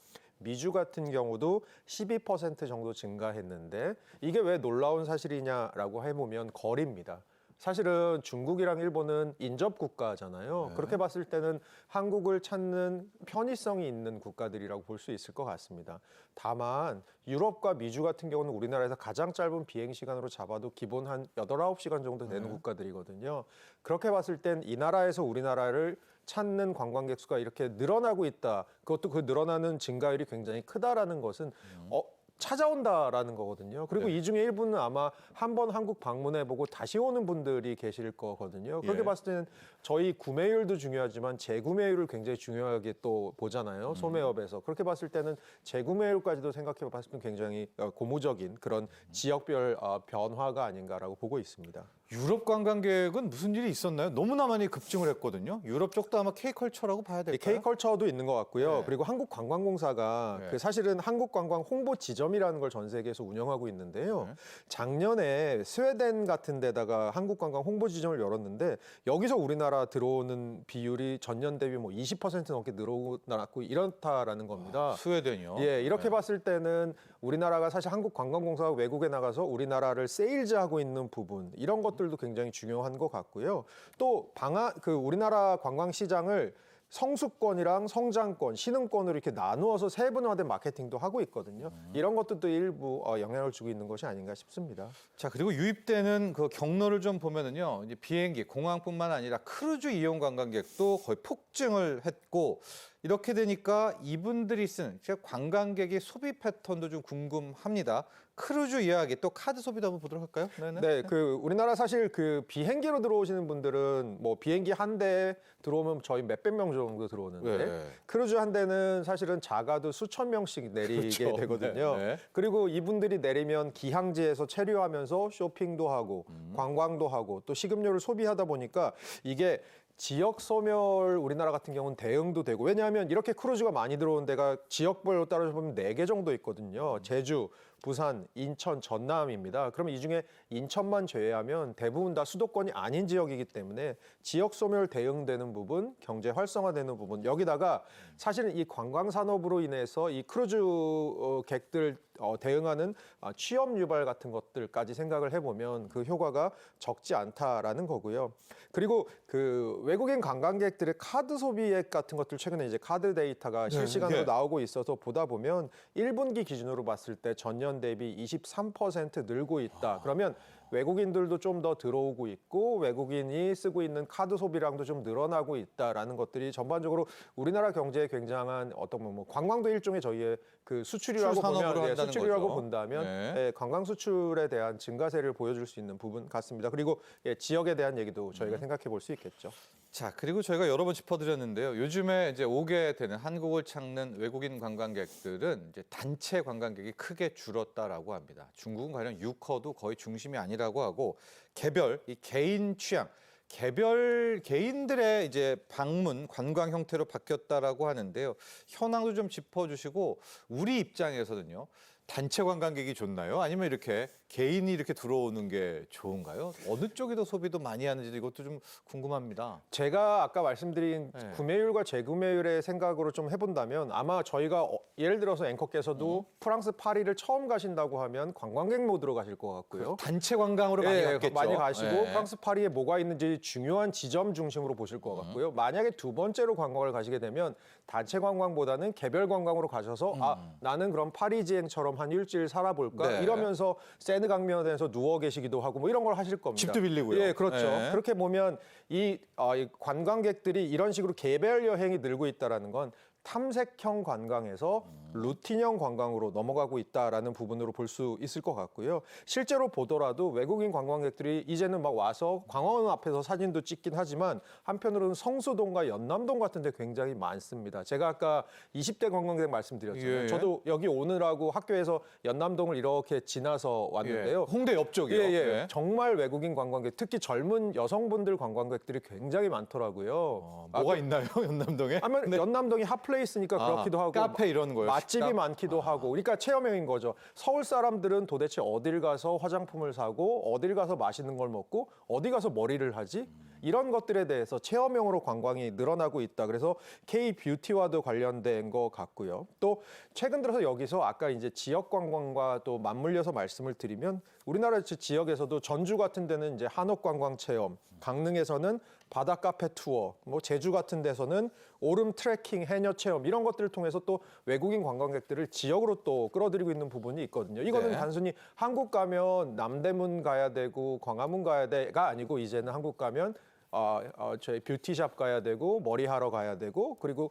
미주 같은 경우도 12% 정도 증가했는데 이게 왜 놀라운 사실이냐라고 해보면 거리입니다. 사실은 중국이랑 일본은 인접 국가잖아요. 네. 그렇게 봤을 때는 한국을 찾는 편의성이 있는 국가들이라고 볼 수 있을 것 같습니다. 다만 유럽과 미주 같은 경우는 우리나라에서 가장 짧은 비행 시간으로 잡아도 기본 한 8, 9시간 정도 되는 국가들이거든요. 그렇게 봤을 땐 이 나라에서 우리나라를 찾는 관광객 수가 이렇게 늘어나고 있다. 그것도 그 늘어나는 증가율이 굉장히 크다라는 것은 찾아온다라는 거거든요. 그리고 네. 이 중에 일부는 아마 한 번 한국 방문해보고 다시 오는 분들이 계실 거거든요. 그렇게 예. 봤을 때는 저희 구매율도 중요하지만 재구매율을 굉장히 중요하게 또 보잖아요. 소매업에서. 그렇게 봤을 때는 재구매율까지도 생각해 봤을 때는 굉장히 고무적인 그런 지역별 변화가 아닌가라고 보고 있습니다. 유럽 관광객은 무슨 일이 있었나요? 너무나 많이 급증을 했거든요. 유럽 쪽도 아마 K컬처라고 봐야 될까요? K컬처도 있는 것 같고요. 네. 그리고 한국관광공사가 네. 그 사실은 한국관광 홍보 지점이라는 걸 전 세계에서 운영하고 있는데요. 네. 작년에 스웨덴 같은 데다가 한국관광 홍보 지점을 열었는데 여기서 우리나라 들어오는 비율이 전년 대비 뭐 20% 넘게 늘어났고 이렇다라는 겁니다. 스웨덴이요. 예, 이렇게 네. 봤을 때는 우리나라가 사실 한국관광공사가 외국에 나가서 우리나라를 세일즈하고 있는 부분 이런 것들도 굉장히 중요한 것 같고요. 또 우리나라 관광 시장을 성수권이랑 성장권, 신흥권으로 이렇게 나누어서 세분화된 마케팅도 하고 있거든요. 이런 것들도 일부 영향을 주고 있는 것이 아닌가 싶습니다. 자, 그리고 유입되는 그 경로를 좀 보면은요, 이제 비행기, 공항뿐만 아니라 크루즈 이용 관광객도 거의 폭증을 했고, 이렇게 되니까 이분들이 쓰는 즉 관광객의 소비 패턴도 좀 궁금합니다. 크루즈 이야기 또 카드 소비도 한번 보도록 할까요? 네네. 네, 우리나라 사실 비행기로 들어오시는 분들은 뭐 비행기 한 대 들어오면 저희 몇백 명 정도 들어오는데 네. 크루즈 한 대는 사실은 작아도 수천 명씩 내리게 그렇죠. 되거든요. 네, 네. 그리고 이분들이 내리면 기항지에서 체류하면서 쇼핑도 하고 관광도 하고 또 식음료를 소비하다 보니까 이게 지역 소멸 우리나라 같은 경우는 대응도 되고 왜냐하면 이렇게 크루즈가 많이 들어오는 데가 지역별로 따져서 보면 4개 정도 있거든요. 제주, 부산, 인천, 전남입니다. 그러면 이 중에 인천만 제외하면 대부분 다 수도권이 아닌 지역이기 때문에 지역 소멸 대응되는 부분, 경제 활성화되는 부분 여기다가 사실은 이 관광 산업으로 인해서 이 크루즈 객들 대응하는 취업 유발 같은 것들까지 생각을 해보면 그 효과가 적지 않다라는 거고요. 그리고 외국인 관광객들의 카드 소비액 같은 것들 최근에 이제 카드 데이터가 실시간으로 예. 나오고 있어서 보다 보면 1분기 기준으로 봤을 때 전년 대비 23% 늘고 있다. 그러면 외국인들도 좀 더 들어오고 있고 외국인이 쓰고 있는 카드 소비량도 좀 늘어나고 있다라는 것들이 전반적으로 우리나라 경제에 굉장한 어떤 뭐 관광도 일종의 저희의 수출이라고 수출 산업으로 보면 한다는 수출이라고 거죠. 본다면 네. 예, 관광 수출에 대한 증가세를 보여줄 수 있는 부분 같습니다. 그리고 지역에 대한 얘기도 저희가 생각해 볼 수 있겠죠. 자, 그리고 저희가 여러 번 짚어드렸는데요. 요즘에 이제 오게 되는 한국을 찾는 외국인 관광객들은 이제 단체 관광객이 크게 줄었다라고 합니다. 중국은 가령 유커도 거의 중심이 아니라고 하고 이 개인 취향, 개인들의 이제 방문 관광 형태로 바뀌었다라고 하는데요. 현황도 좀 짚어주시고 우리 입장에서는요. 단체 관광객이 좋나요? 아니면 이렇게 개인이 이렇게 들어오는 게 좋은가요? 어느 쪽이 더 소비도 많이 하는지 이것도 좀 궁금합니다. 제가 아까 말씀드린 네. 구매율과 재구매율의 생각으로 좀 해본다면 아마 저희가 예를 들어서 앵커께서도 프랑스 파리를 처음 가신다고 하면 관광객 모드로 가실 것 같고요. 단체 관광으로 많이 예, 갔겠죠. 많이 가시고 예. 프랑스 파리에 뭐가 있는지 중요한 지점 중심으로 보실 것 같고요. 만약에 두 번째로 관광을 가시게 되면 단체 관광보다는 개별 관광으로 가셔서 나는 그럼 파리지행처럼 한 일주일 살아볼까 네. 이러면서 세느 강변에서 누워 계시기도 하고 뭐 이런 걸 하실 겁니다. 집도 빌리고요. 예, 그렇죠. 네. 그렇게 보면 이 관광객들이 이런 식으로 개별 여행이 늘고 있다라는 건 탐색형 관광에서 루틴형 관광으로 넘어가고 있다라는 부분으로 볼 수 있을 것 같고요. 실제로 보더라도 외국인 관광객들이 이제는 막 와서 광화문 앞에서 사진도 찍긴 하지만 한편으로는 성수동과 연남동 같은 데 굉장히 많습니다. 제가 아까 20대 관광객 말씀드렸잖아요. 예. 저도 여기 오느라고 학교에서 연남동을 이렇게 지나서 왔는데요. 홍대 옆쪽이요. 예, 예. 네. 정말 외국인 관광객, 특히 젊은 여성분들 관광객들이 굉장히 많더라고요. 뭐가 있나요, 연남동에? 아니면 연남동이 핫플레이스니까 그렇기도 하고 카페 이런 거요. 맛집이 식당? 많기도 하고 그러니까 체험형인 거죠. 서울 사람들은 도대체 어딜 가서 화장품을 사고 어딜 가서 맛있는 걸 먹고 어디 가서 머리를 하지? 이런 것들에 대해서 체험형으로 관광이 늘어나고 있다. 그래서 K-뷰티와도 관련된 것 같고요. 또 최근 들어서 여기서 아까 이제 지역 관광과 또 맞물려서 말씀을 드리면 우리나라 지역에서도 전주 같은 데는 이제 한옥 관광 체험, 강릉에서는 바다 카페 투어, 뭐 제주 같은 데서는 오름 트레킹, 해녀 체험 이런 것들을 통해서 또 외국인 관광객들을 지역으로 또 끌어들이고 있는 부분이 있거든요. 이거는 네. 단순히 한국 가면 남대문 가야 되고 광화문 가야 돼가 아니고 이제는 한국 가면 저희 뷰티샵 가야 되고 머리 하러 가야 되고 그리고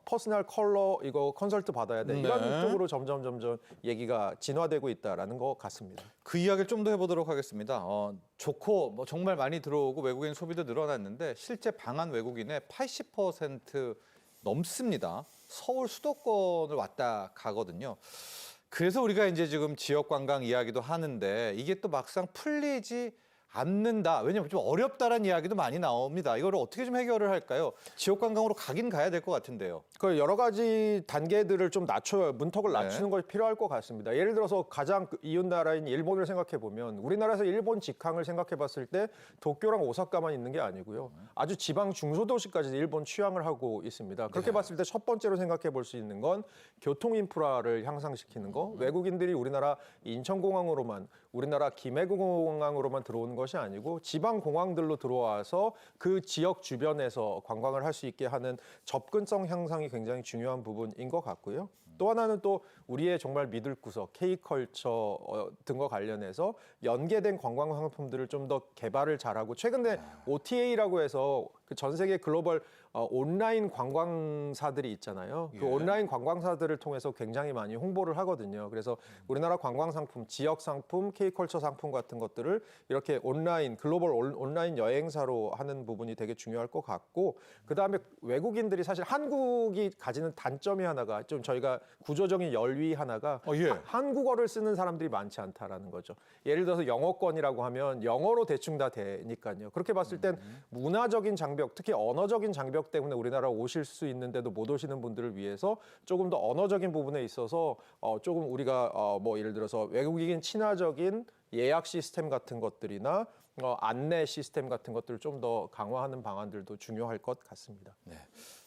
퍼스널 컬러 이거 컨설트 받아야 돼. 이런 네. 쪽으로 점점 얘기가 진화되고 있다라는 것 같습니다. 그 이야기를 좀 더 해보도록 하겠습니다. 좋고 뭐 정말 많이 들어오고 외국인 소비도 늘어났는데 실제 방한 외국인의 80% 넘습니다. 서울 수도권을 왔다 가거든요. 그래서 우리가 이제 지금 지역 관광 이야기도 하는데 이게 또 막상 풀리지 않는다. 왜냐하면 좀 어렵다라는 이야기도 많이 나옵니다. 이거를 어떻게 좀 해결을 할까요? 지역 관광으로 가긴 가야 될 것 같은데요. 그 여러 가지 단계들을 좀 문턱을 네. 낮추는 것이 필요할 것 같습니다. 예를 들어서 가장 이웃 나라인 일본을 생각해 보면 우리나라에서 일본 직항을 생각해 봤을 때 도쿄랑 오사카만 있는 게 아니고요. 아주 지방 중소도시까지 일본 취항을 하고 있습니다. 그렇게 봤을 때 첫 번째로 생각해 볼 수 있는 건 교통 인프라를 향상시키는 거. 외국인들이 우리나라 인천공항으로만 우리나라 김해공항으로만 들어오는 것이 아니고 지방 공항들로 들어와서 그 지역 주변에서 관광을 할 수 있게 하는 접근성 향상이 굉장히 중요한 부분인 것 같고요. 또 하나는 또 우리의 정말 믿을 구석 K컬처 등과 관련해서 연계된 관광 상품들을 좀 더 개발을 잘하고 최근에 OTA라고 해서 그 전 세계 글로벌 온라인 관광사들이 있잖아요. 그 예. 온라인 관광사들을 통해서 굉장히 많이 홍보를 하거든요. 그래서 우리나라 관광 상품, 지역 상품, K컬처 상품 같은 것들을 이렇게 온라인, 글로벌 온라인 여행사로 하는 부분이 되게 중요할 것 같고 그다음에 외국인들이 사실 한국이 가지는 단점이 하나가 좀 저희가 구조적인 열위 하나가 예. 한국어를 쓰는 사람들이 많지 않다라는 거죠. 예를 들어서 영어권이라고 하면 영어로 대충 다 되니까요. 그렇게 봤을 땐 문화적인 장벽, 특히 언어적인 장벽 때문에 우리나라 오실 수 있는데도 못 오시는 분들을 위해서 조금 더 언어적인 부분에 있어서 조금 우리가 뭐 예를 들어서 외국인 친화적인 예약 시스템 같은 것들이나 안내 시스템 같은 것들을 좀 더 강화하는 방안들도 중요할 것 같습니다.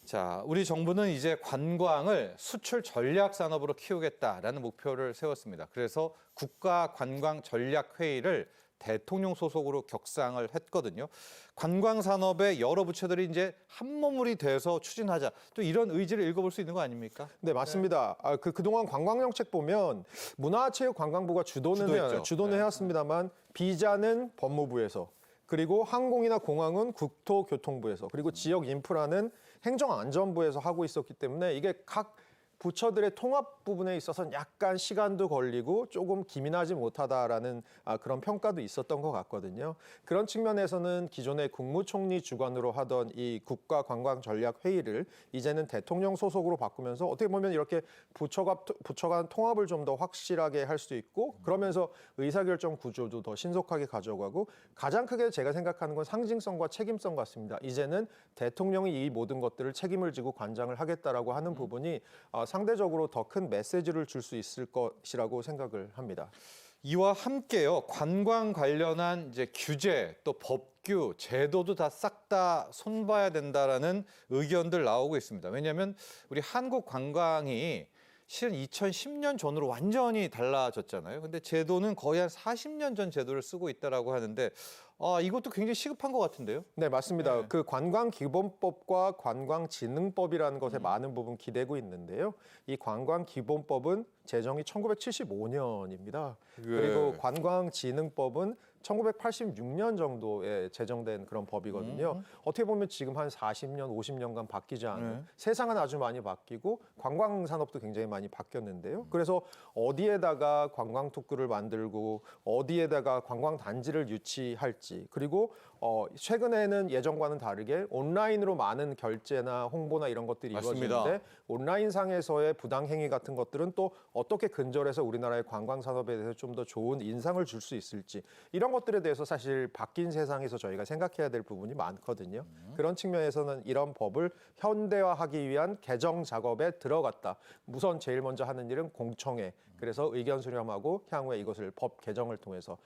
자, 우리 정부는 이제 관광을 수출 전략 산업으로 키우겠다라는 목표를 세웠습니다. 그래서 국가 관광 전략 회의를 대통령 소속으로 격상을 했거든요. 관광 산업의 여러 부처들이 이제 한 몸이 돼서 추진하자. 또 이런 의지를 읽어볼 수 있는 거 아닙니까? 네, 맞습니다. 그동안 관광정책 보면 문화체육관광부가 주도했죠. 주도는 네. 해왔습니다만 비자는 법무부에서 그리고 항공이나 공항은 국토교통부에서 그리고 지역 인프라는 행정안전부에서 하고 있었기 때문에 이게 각 부처들의 통합 부분에 있어서는 약간 시간도 걸리고 조금 기민하지 못하다라는 그런 평가도 있었던 것 같거든요. 그런 측면에서는 기존의 국무총리 주관으로 하던 이 국가관광전략회의를 이제는 대통령 소속으로 바꾸면서 어떻게 보면 이렇게 부처 간 통합을 좀 더 확실하게 할 수 있고 그러면서 의사결정 구조도 더 신속하게 가져가고 가장 크게 제가 생각하는 건 상징성과 책임성 같습니다. 이제는 대통령이 이 모든 것들을 책임을 지고 관장을 하겠다라고 하는 부분이 상대적으로 더 큰 메시지를 줄 수 있을 것이라고 생각을 합니다. 이와 함께요, 관광 관련한 이제 규제, 또 법규, 제도도 다 싹 다 손봐야 된다라는 의견들 나오고 있습니다. 왜냐하면 우리 한국 관광이 실은 2010년 전으로 완전히 달라졌잖아요. 근데 제도는 거의 한 40년 전 제도를 쓰고 있다라고 하는데 이것도 굉장히 시급한 것 같은데요. 네, 맞습니다. 네. 그 관광기본법과 관광진흥법이라는 것에 많은 부분 기대고 있는데요. 이 관광기본법은 제정이 1975년입니다. 그리고 관광진흥법은 1986년 정도에 제정된 그런 법이거든요. 어떻게 보면 지금 한 40년, 50년간 바뀌지 않은 세상은 아주 많이 바뀌고 관광 산업도 굉장히 많이 바뀌었는데요. 그래서 어디에다가 관광 특구를 만들고 어디에다가 관광 단지를 유치할지 그리고 최근에는 예전과는 다르게 온라인으로 많은 결제나 홍보나 이런 것들이 맞습니다. 이루어지는데 온라인 상에서의 부당 행위 같은 것들은 또 어떻게 근절해서 우리나라의 관광 산업에 대해서 좀 더 좋은 인상을 줄 수 있을지 이런 것들에 대해서 사실 바뀐 세상에서 저희가 생각해야 될 부분이 많거든요. 그런 측면에서는 이런 법을 현대화하기 위한 개정 작업에 들어갔다. 우선 제일 먼저 하는 일은 공청회. 그래서 의견 수렴하고 향후에 이것을 법 개정을 통해서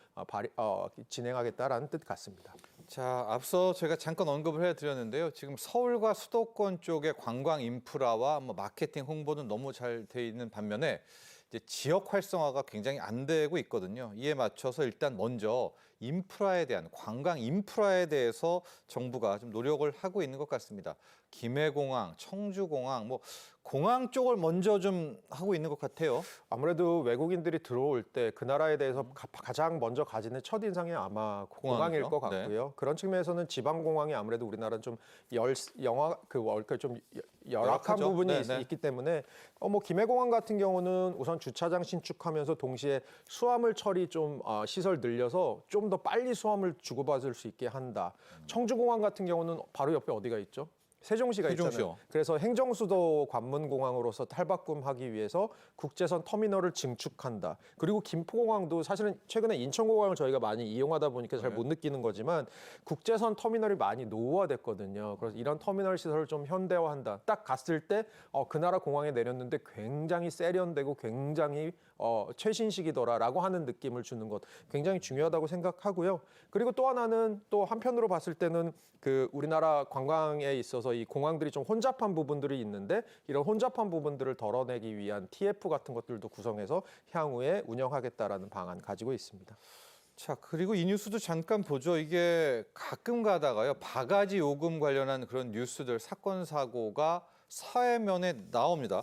진행하겠다라는 뜻 같습니다. 자, 앞서 제가 잠깐 언급을 해드렸는데요. 지금 서울과 수도권 쪽의 관광 인프라와 뭐 마케팅 홍보는 너무 잘 돼 있는 반면에 이제 지역 활성화가 굉장히 안 되고 있거든요. 이에 맞춰서 일단 먼저 인프라에 대한 관광 인프라에 대해서 정부가 좀 노력을 하고 있는 것 같습니다. 김해공항, 청주공항, 뭐 공항 쪽을 먼저 좀 하고 있는 것 같아요. 아무래도 외국인들이 들어올 때 그 나라에 대해서 가장 먼저 가지는 첫인상이 아마 공항일 것 공항이죠. 같고요. 그런 측면에서는 지방공항이 아무래도 우리나라는 좀 좀 열악한 열악하죠. 부분이 네, 네. 있기 때문에 뭐 김해공항 같은 경우는 우선 주차장 신축하면서 동시에 수화물 처리 좀 시설 늘려서 좀 더 빨리 수화물 주고받을 수 있게 한다. 청주공항 같은 경우는 바로 옆에 어디가 있죠? 세종시가 세종시요. 있잖아요. 그래서 행정수도 관문공항으로서 탈바꿈하기 위해서 국제선 터미널을 증축한다. 그리고 김포공항도 사실은 최근에 인천공항을 저희가 많이 이용하다 보니까 잘 못 느끼는 거지만 국제선 터미널이 많이 노후화됐거든요. 그래서 이런 터미널 시설을 좀 현대화한다. 딱 갔을 때 그 나라 공항에 내렸는데 굉장히 세련되고 굉장히 최신식이더라라고 하는 느낌을 주는 것 굉장히 중요하다고 생각하고요. 그리고 또 하나는 또 한편으로 봤을 때는 그 우리나라 관광에 있어서 이 공항들이 좀 혼잡한 부분들이 있는데 이런 혼잡한 부분들을 덜어내기 위한 TF 같은 것들도 구성해서 향후에 운영하겠다라는 방안 가지고 있습니다. 자, 그리고 이 뉴스도 잠깐 보죠. 이게 가끔 가다가요. 바가지 요금 관련한 그런 뉴스들, 사건, 사고가 사회면에 나옵니다.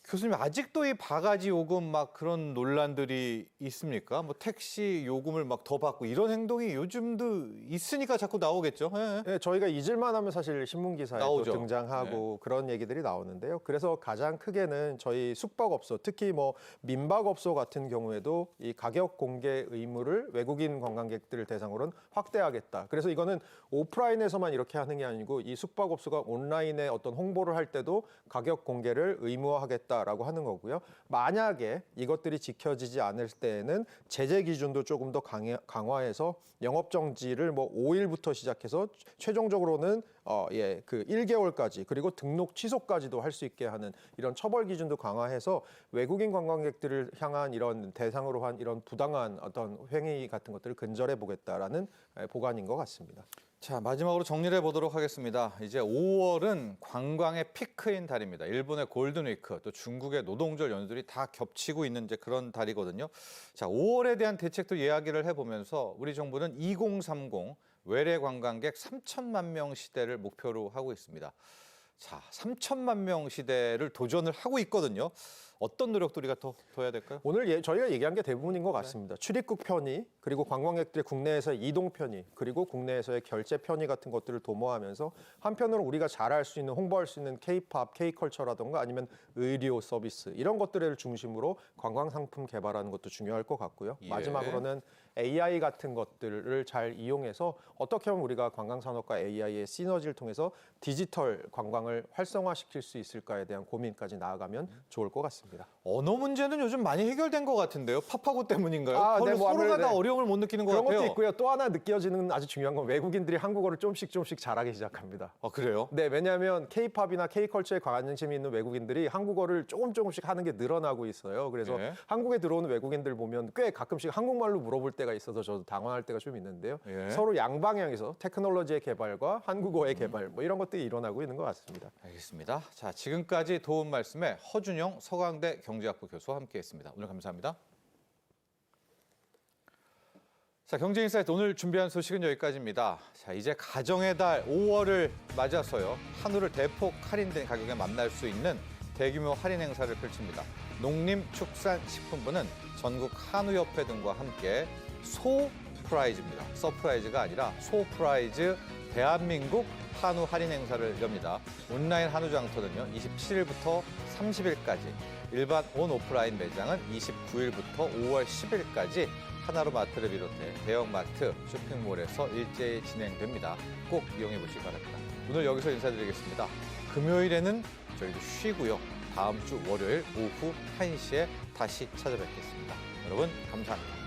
교수님, 아직도 이 바가지 요금 막 그런 논란들이 있습니까? 뭐 택시 요금을 막 더 받고 이런 행동이 요즘도 있으니까 자꾸 나오겠죠. 예. 네, 저희가 잊을만 하면 사실 신문 기사에 또 나오죠. 등장하고 그런 얘기들이 나오는데요. 그래서 가장 크게는 저희 숙박업소, 특히 뭐 민박업소 같은 경우에도 이 가격 공개 의무를 외국인 관광객들을 대상으로는 확대하겠다. 그래서 이거는 오프라인에서만 이렇게 하는 게 아니고 이 숙박업소가 온라인에 어떤 홍보를 할 때도 가격 공개를 의무화하겠다라고 하는 거고요. 만약에 이것들이 지켜지지 않을 때에는 제재 기준도 조금 더 강화해서 영업 정지를 뭐 5일부터 시작해서 최종적으로는 그 1개월까지 그리고 등록 취소까지도 할 수 있게 하는 이런 처벌 기준도 강화해서 외국인 관광객들을 향한 이런 대상으로 한 이런 부당한 어떤 행위 같은 것들을 근절해 보겠다라는 보관인 것 같습니다. 자, 마지막으로 정리를 해보도록 하겠습니다. 이제 5월은 관광의 피크인 달입니다. 일본의 골든위크, 또 중국의 노동절 연휴들이 다 겹치고 있는 이제 그런 달이거든요. 자, 5월에 대한 대책도 이야기를 해보면서 우리 정부는 2030 외래 관광객 3천만 명 시대를 목표로 하고 있습니다. 자, 3천만 명 시대를 도전을 하고 있거든요. 어떤 노력도 우리가 더 해야 될까요? 오늘 저희가 얘기한 게 대부분인 것 같습니다. 출입국 편의, 그리고 관광객들의 국내에서의 이동 편의, 그리고 국내에서의 결제 편의 같은 것들을 도모하면서 한편으로 우리가 잘할 수 있는, 홍보할 수 있는 K-팝, K-컬처라던가 아니면 의료 서비스 이런 것들을 중심으로 관광 상품 개발하는 것도 중요할 것 같고요. 예. 마지막으로는 AI 같은 것들을 잘 이용해서 어떻게 하면 우리가 관광산업과 AI의 시너지를 통해서 디지털 관광을 활성화시킬 수 있을까에 대한 고민까지 나아가면 좋을 것 같습니다. 언어 문제는 요즘 많이 해결된 것 같은데요. 파파고 때문인가요? 네, 뭐 서로가 아무래도 다 어려움을 못 느끼는 것 그런 같아요. 것도 있고요. 또 하나 느껴지는 아주 중요한 건 외국인들이 한국어를 조금씩 잘하기 시작합니다. 아, 그래요? 네, 왜냐하면 K-팝이나 K-컬처에 관심이 있는 외국인들이 한국어를 조금씩 하는 게 늘어나고 있어요. 그래서 예. 한국에 들어오는 외국인들 보면 꽤 가끔씩 한국말로 물어볼 때가 있어서 저도 당황할 때가 좀 있는데요. 예. 서로 양방향에서 테크놀로지의 개발과 한국어의 개발 뭐 이런 것들이 일어나고 있는 것 같습니다. 알겠습니다. 자, 지금까지 도움 말씀에 허준영 서강대 경제학부 교수와 함께했습니다. 오늘 감사합니다. 자, 경제인사이트 오늘 준비한 소식은 여기까지입니다. 자, 이제 가정의 달 5월을 맞아서요. 한우를 대폭 할인된 가격에 만날 수 있는 대규모 할인 행사를 펼칩니다. 농림축산식품부는 전국 한우협회 등과 함께 소프라이즈입니다. 서프라이즈가 아니라 소프라이즈 대한민국 한우 할인 행사를 엽니다. 온라인 한우 장터는요, 27일부터 30일까지, 일반 온 오프라인 매장은 29일부터 5월 10일까지 하나로마트를 비롯해 대형마트, 쇼핑몰에서 일제히 진행됩니다. 꼭 이용해 보시기 바랍니다. 오늘 여기서 인사드리겠습니다. 금요일에는 저희도 쉬고요. 다음 주 월요일 오후 1시에 다시 찾아뵙겠습니다. 여러분 감사합니다.